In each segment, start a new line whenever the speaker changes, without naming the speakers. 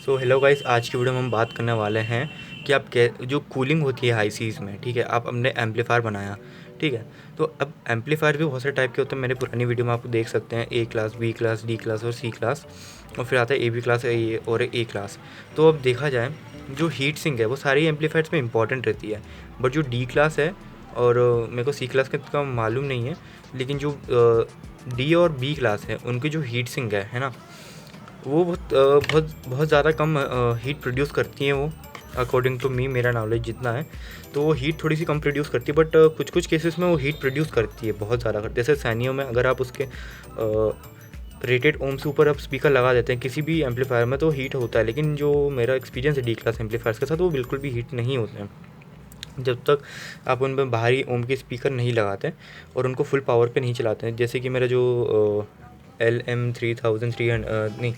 So hello guys, आज की video में हम बात करने वाले हैं कि आप जो कूलिंग होती है हाई सीज में, ठीक है, आप हमने एम्पलीफायर बनाया, ठीक है। तो अब एम्पलीफायर भी बहुत सारे टाइप के होते हैं। मेरे पुरानी वीडियो में आपको देख सकते हैं A class, B class, D class और सी क्लास, और फिर आता है ए बी क्लास और ए क्लास। तो अब देखा जाए, जो हीट सिंक है वो सारी एम्पलीफायर्स में इंपॉर्टेंट रहती है, बट जो डी क्लास है और मेरे को सी क्लास का मालूम नहीं है, लेकिन जो डी और बी क्लास है उनकी जो हीट सिंक है ना, वो बहुत ज़्यादा कम हीट प्रोड्यूस करती हैं वो, अकॉर्डिंग टू मी, मेरा नॉलेज जितना है। तो वो हीट थोड़ी सी कम प्रोड्यूस करती है, बट कुछ कुछ केसेस में वो हीट प्रोड्यूस करती है बहुत ज़्यादा। जैसे सैनियों में अगर आप उसके रेटेड ओम से ऊपर आप स्पीकर लगा देते हैं किसी भी एम्पलीफायर में तो हीट होता है, लेकिन जो मेरा एक्सपीरियंस है डी क्लास एम्पलीफायर्स के साथ, वो बिल्कुल भी हीट नहीं होते हैं जब तक आप उन पर बाहरी ओम के स्पीकर नहीं लगाते और उनको फुल पावर पे नहीं चलाते हैं। जैसे कि मेरा जो LM 3000 नहीं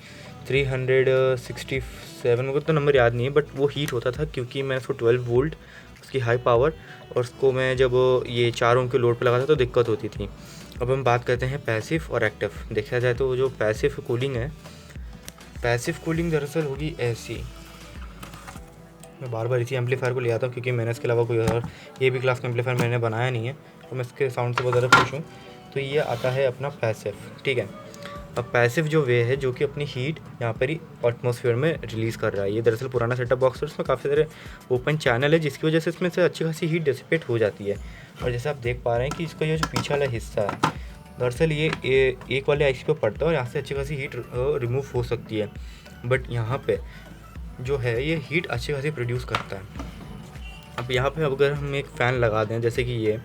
367, मेरे को तो नंबर याद नहीं है, बट वो हीट होता था क्योंकि मैं उसको 12 वोल्ट उसकी हाई पावर, और उसको मैं जब ये 4 ओम के लोड पे लगाता तो दिक्कत होती थी। अब हम बात करते हैं पैसिव और एक्टिव। देखा जाए तो जो पैसिव कूलिंग है, पैसिव कूलिंग दरअसल होगी ऐसी। मैं बार बार इसी एम्पलीफायर को ले आता हूँ क्योंकि मैंने इसके अलावा कोई और ये भी क्लास का एम्पलीफायर मैंने बनाया नहीं है, तो मैं इसके साउंड से बहुत ज़्यादा खुश हूँ। तो ये आता है अपना पैसिव, ठीक है। अब पैसिव जो वे है जो कि अपनी हीट यहाँ पर ही एटमॉस्फेयर में रिलीज़ कर रहा है। ये दरअसल पुराना सेटअप बॉक्स है, उसमें काफ़ी सारे ओपन चैनल है जिसकी वजह से इसमें से अच्छी खासी हीट डिसिपेट हो जाती है। और जैसे आप देख पा रहे हैं कि इसका ये जो पीछे वाला हिस्सा है, दरअसल ये एक वाले आईसी पे पड़ता है और यहाँ से अच्छी खासी हीट रिमूव हो सकती है, बट यहाँ पे जो है ये हीट अच्छी खासी प्रोड्यूस करता है। अब यहाँ पे अगर हम एक फ़ैन लगा दें जैसे कि ये,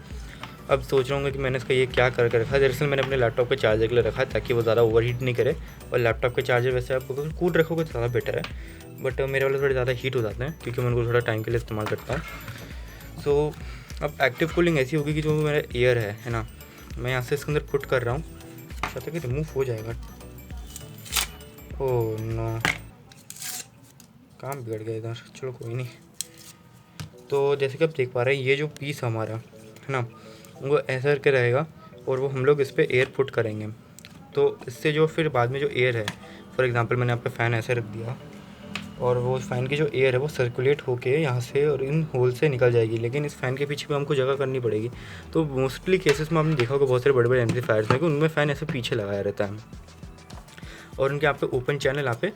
अब सोच रहा हूँ कि मैंने इसका ये क्या करके रखा है। दरअसल मैंने अपने लैपटॉप के चार्जर के लिए रखा है ताकि वो ज़्यादा ओवरहीट नहीं करे, और लैपटॉप के चार्जर वैसे आप अगर कूल रखोगे तो ज़्यादा बेटर है, बट मेरे वाले थोड़े ज़्यादा हीट हो जाते हैं क्योंकि मैं उनको थोड़ा टाइम के लिए इस्तेमाल करता हूँ। सो अब एक्टिव कूलिंग ऐसी होगी कि जो मेरा एयर है ना, मैं यहाँ से इसके अंदर पुट कर रहा हूँ, चाहता कि रिमूव हो जाएगा। ओह नो, काम बिगड़ गया इधर, चलो कोई नहीं। तो जैसे कि आप देख पा रहे हैं ये जो पीस हमारा है ना, वो ऐसा करके रहेगा और वो हम लोग इस पर एयर पुट करेंगे। तो इससे जो फिर बाद में जो एयर है, फॉर एग्जांपल मैंने यहाँ पे फ़ैन ऐसे रख दिया और वो फ़ैन की जो एयर है वो सर्कुलेट होके यहाँ से और इन होल से निकल जाएगी, लेकिन इस फ़ैन के पीछे भी हमको जगह करनी पड़ेगी। तो मोस्टली केसेस में आपने देखा होगा बहुत सारे बड़े बड़े एम्पलीफायर्स में कि उनमें फ़ैन ऐसे पीछे लगाया रहता है और उनके यहाँ पे ओपन चैनल यहाँ पे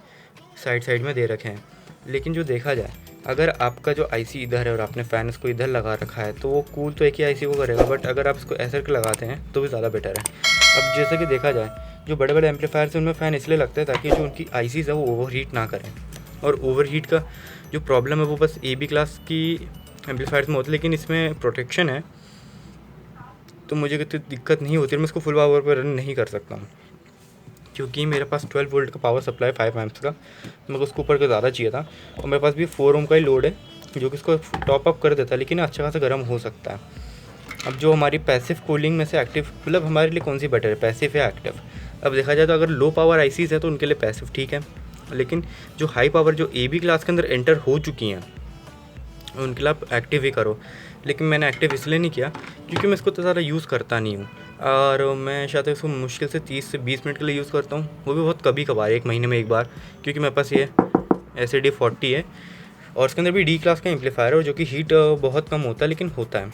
साइड साइड में दे रखे हैं। लेकिन जो देखा जाए, अगर आपका जो आईसी इधर है और आपने फ़ैन इसको इधर लगा रखा है तो वो कूल तो एक ही आईसी को करेगा, बट अगर आप इसको ऐसे करके लगाते हैं तो भी ज़्यादा बेटर है। अब जैसे कि देखा जाए, जो बड़े बड़े एम्पलीफायर्स हैं उनमें फ़ैन इसलिए लगता है ताकि जो उनकी आईसीज़ है वो ओवरहीट ना करें, और ओवरहीट का जो प्रॉब्लम है वो बस ए बी क्लास की एम्पलीफायर्स में होती है, लेकिन इसमें प्रोटेक्शन है तो मुझे कोई दिक्कत नहीं होती, मैं इसको फुल पावर पर रन नहीं कर सकता हूँ क्योंकि मेरे पास 12 वोल्ट का पावर सप्लाई 5 एम्प्स का, तो मेरे को उसको ऊपर का ज़्यादा चाहिए था, और मेरे पास भी 4 ओम का ही लोड है जो कि इसको टॉप अप कर देता है, लेकिन अच्छा खासा गर्म हो सकता है। अब जो हमारी पैसिव कूलिंग में से एक्टिव, मतलब हमारे लिए कौन सी बेटर है, पैसिव या एक्टिव? अब देखा जाए तो अगर लो पावर आईसीज़ है तो उनके लिए पैसिव ठीक है, लेकिन जो हाई पावर जो ए बी क्लास के अंदर एंटर हो चुकी हैं उनके लिए आप एक्टिव ही करो। लेकिन मैंने एक्टिव इसलिए नहीं किया क्योंकि मैं इसको तो ज़्यादा यूज़ करता नहीं हूँ, और मैं शायद इसको मुश्किल से 30 से 20 मिनट के लिए यूज़ करता हूँ, वो भी बहुत कभी कभार, एक महीने में एक बार, क्योंकि मेरे पास ये SD40 है और उसके अंदर भी डी क्लास का एम्पलीफायर है जो कि हीट बहुत कम होता है, लेकिन होता है।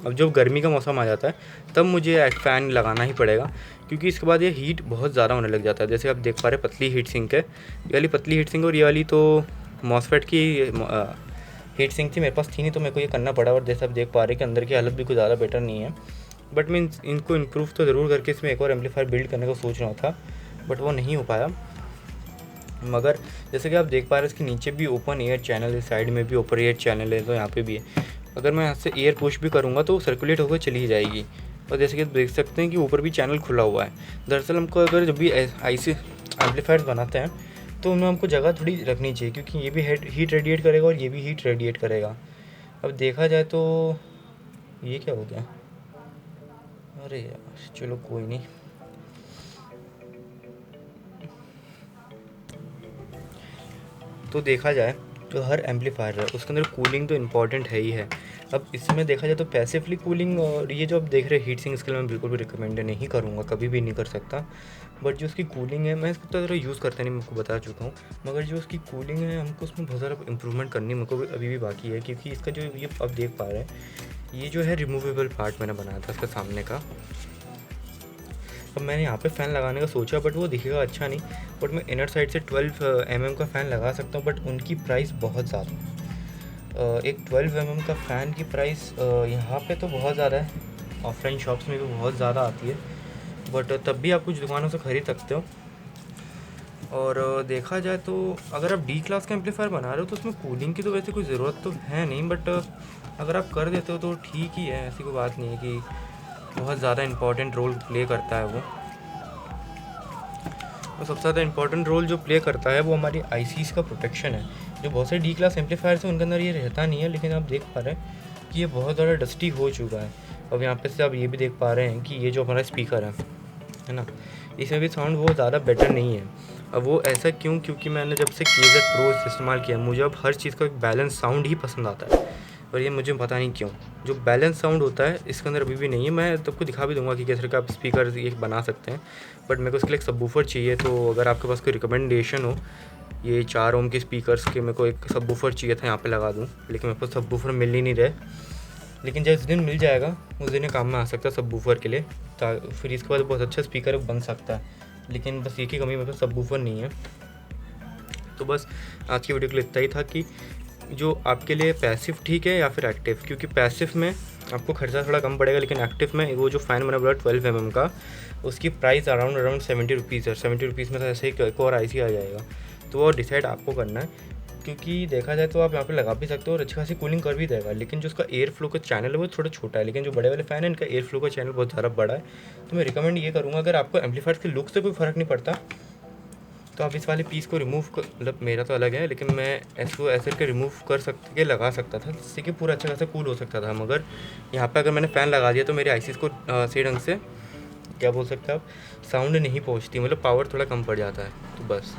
अब जब गर्मी का मौसम आ जाता है तब मुझे फ़ैन लगाना ही पड़ेगा क्योंकि इसके बाद ये हीट बहुत ज़्यादा होने लग जाता है। जैसे आप देख पा रहे पतली हीट सिंक है, ये वाली पतली हीट सिंक, और ये वाली तो मॉसफेट की हीट सिंक थी, मेरे पास थी नहीं तो मेरे को ये करना पड़ा। और जैसे आप देख पा रहे हैं कि अंदर की हालत भी कुछ ज़्यादा बेटर नहीं है, बट मैं इनको इम्प्रूव तो ज़रूर करके इसमें एक और एम्पलीफायर बिल्ड करने का सोच रहा था, बट वो नहीं हो पाया। मगर जैसे कि आप देख पा रहे हैं इसके नीचे भी ओपन एयर चैनल है, साइड में भी ओपन एयर चैनल है, तो यहाँ पे भी है। अगर मैं यहाँ से एयर पुश भी करूँगा तो सर्कुलेट होकर चली जाएगी, और जैसे कि आप देख सकते हैं कि ऊपर भी चैनल खुला हुआ है। दरअसल हमको अगर जब भी आईसी एम्पलीफायर्स बनाते हैं तो उनमें हमको जगह थोड़ी रखनी चाहिए क्योंकि ये भी हीट रेडिएट करेगा और ये भी हीट रेडिएट करेगा। अब देखा जाए तो ये क्या हो गया, अरे यार चलो कोई नहीं। तो देखा जाए जो हर एम्पलीफायर है उसके अंदर कूलिंग तो इम्पॉर्टेंट है ही है। अब इसमें देखा जाए तो पैसिवली कूलिंग, और ये जो आप देख रहे हैं हीट सिंक, इसके लिए मैं बिल्कुल भी रिकमेंड नहीं करूँगा, कभी भी नहीं कर सकता। बट जो उसकी कूलिंग है, मैं इसको तो ज़रा यूज़ करता नहीं, मैं आपको बता चुका हूँ। मगर जो उसकी कूलिंग है हमको उसमें बहुत ज़्यादा इम्प्रूवमेंट करनी मेरे को अभी भी बाकी है, क्योंकि इसका जो ये आप देख पा रहे हैं ये जो है रिमूवेबल पार्ट मैंने बनाया था इसका सामने का। अब मैंने यहाँ पे फ़ैन लगाने का सोचा बट वो दिखेगा अच्छा नहीं, बट मैं इनर साइड से 12 mm का फ़ैन लगा सकता हूँ, बट उनकी प्राइस बहुत ज़्यादा। एक 12 mm का फ़ैन की प्राइस यहाँ पे तो बहुत ज़्यादा है, ऑफलाइन शॉप्स में भी बहुत ज़्यादा आती है, बट तब भी आप कुछ दुकानों से ख़रीद सकते हो। और देखा जाए तो अगर आप डी क्लास का एम्पलीफायर बना रहे हो तो उसमें कूलिंग की तो वैसे कोई ज़रूरत तो है नहीं, बट अगर आप कर देते हो तो ठीक ही है, ऐसी कोई बात नहीं है कि बहुत ज़्यादा इम्पॉर्टेंट रोल प्ले करता है वो। और सबसे ज़्यादा इम्पॉर्टेंट रोल जो प्ले करता है वो हमारी आईसीज़ का प्रोटेक्शन है। जो बहुत से डी क्लास एम्पलीफायर्स हैं उनके अंदर ये रहता नहीं है, लेकिन आप देख पा रहे हैं कि ये बहुत ज़्यादा डस्टी हो चुका है। अब यहाँ पे से आप ये भी देख पा रहे हैं कि ये जो हमारा स्पीकर है ना, इसमें भी साउंड वो ज़्यादा बेटर नहीं है। अब वो ऐसा क्यों? क्योंकि मैंने जब से KZ Pro इस्तेमाल किया मुझे अब हर चीज़ का एक बैलेंस साउंड ही पसंद आता है, और ये मुझे पता नहीं क्यों जो बैलेंस साउंड होता है इसके अंदर अभी भी नहीं है। मैं सबको दिखा भी दूंगा कि किस तरह का आप स्पीकर ये बना सकते हैं, बट मेरे को इसके लिए एक सबवूफर चाहिए। तो अगर आपके पास कोई रिकमेंडेशन हो, ये 4 ओम के स्पीकर्स के मेरे को एक सबवूफर चाहिए था यहाँ पे लगा दूँ, लेकिन मेरे पास सबवूफर मिल ही नहीं रहे। लेकिन जिस दिन मिल जाएगा उस दिन ये काम में आ सकता है सबवूफर के लिए, फिर इसके बाद बहुत अच्छा स्पीकर बन सकता है। लेकिन बस एक ही कमी, मेरे पास सबवूफर नहीं है। तो बस आज की वीडियो के लिए इतना ही था कि जो आपके लिए पैसिव ठीक है या फिर एक्टिव, क्योंकि पैसिव में आपको खर्चा थोड़ा कम पड़ेगा, लेकिन एक्टिव में वो जो फ़ैन मैंने बोला 12 mm का, उसकी प्राइस अराउंड 70 रुपीज़ है। 70 रुपीज़ में तो ऐसे ही एक और IC आ जाएगा। तो वो डिसाइड आपको करना है, क्योंकि देखा जाए तो आप यहाँ पे लगा भी सकते हो और अच्छी खासी कूलिंग कर भी देगा, लेकिन जो उसका एयर फ्लो का चैनल है वो थोड़ा छोटा है। लेकिन जो बड़े वाले फ़ैन है इनका एयर फ्लो का चैनल बहुत ज़्यादा बड़ा है। तो मैं रिकमेंड ये करूँगा, अगर आपको एम्पलीफायर के लुक से कोई फ़र्क नहीं पड़ता तो आप इस वाले पीस को रिमूव कर, मतलब मेरा तो अलग है, लेकिन मैं इसको ऐसे करके रिमूव कर सकते के लगा सकता था, जिससे कि पूरा अच्छा खासा कूल हो सकता था। मगर यहाँ पे अगर मैंने फ़ैन लगा दिया तो मेरे आईसीज़ को सही ढंग से क्या बोल सकते हैं आप, साउंड नहीं पहुँचती, मतलब पावर थोड़ा कम पड़ जाता है। तो बस